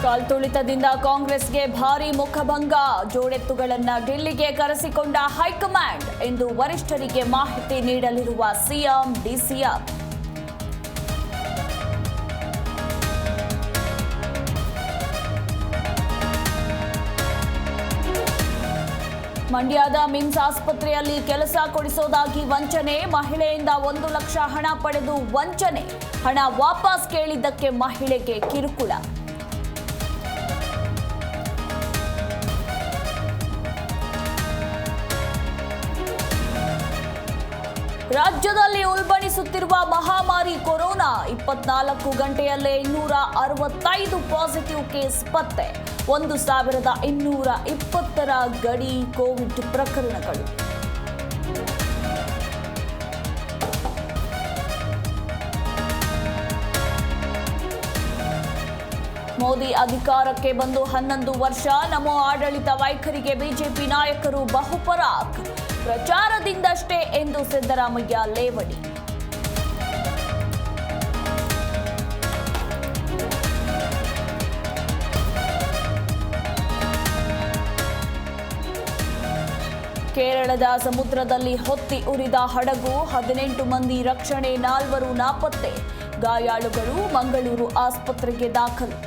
ಕಾಲ್ತುಳಿತದಿಂದ ಕಾಂಗ್ರೆಸ್ಗೆ ಭಾರೀ ಮುಖಭಂಗ. ಜೋಡೆತ್ತುಗಳನ್ನ ఢಿಲ್ಲಿಗೆ ಕರೆಸಿಕೊಂಡ ಹೈಕಮಾಂಡ್. ಇಂದು ವರಿಷ್ಠರಿಗೆ ಮಾಹಿತಿ ನೀಡಲಿರುವ ಸಿಎಂ ಡಿಸಿಎಂ. ಮಂಡ್ಯದ ಮಿಮ್ಸ್ ಆಸ್ಪತ್ರೆಯಲ್ಲಿ ಕೆಲಸ ಕೊಡಿಸೋದಾಗಿ ವಂಚನೆ. ಮಹಿಳೆಯಿಂದ 1 ಲಕ್ಷ ಹಣ ಪಡೆದು ವಂಚನೆ. ಹಣ ವಾಪಸ್ ಕೇಳಿದ್ದಕ್ಕೆ ಮಹಿಳೆಗೆ ಕಿರುಕುಳ. ರಾಜ್ಯದಲ್ಲಿ ಉಲ್ಬಣಿಸುತ್ತಿರುವ ಮಹಾಮಾರಿ ಕೊರೋನಾ. 24 ಗಂಟೆಯಲ್ಲೇ 265 ಪಾಸಿಟಿವ್ ಕೇಸ್ ಪತ್ತೆ. 1220ರ ಗಡಿ ಕೋವಿಡ್ ಪ್ರಕರಣಗಳು. ಮೋದಿ ಅಧಿಕಾರಕ್ಕೆ ಬಂದು 11 ವರ್ಷ. ನಮೋ ಆಡಳಿತ ವೈಖರಿಗೆ ಬಿಜೆಪಿ ನಾಯಕರು ಬಹುಪರಾಕ್. ಪ್ರಚಾರದಿಂದಷ್ಟೇ ಎಂದು ಸಿದ್ದರಾಮಯ್ಯ ಲೇವಡಿ. ಕೇರಳದ ಸಮುದ್ರದಲ್ಲಿ ಹೊತ್ತಿ ಉರಿದ ಹಡಗು. 18 ಮಂದಿ ರಕ್ಷಣೆ, 4 ನಾಪತ್ತೆ. ಗಾಯಾಳುಗಳು ಮಂಗಳೂರು ಆಸ್ಪತ್ರೆಗೆ ದಾಖಲು.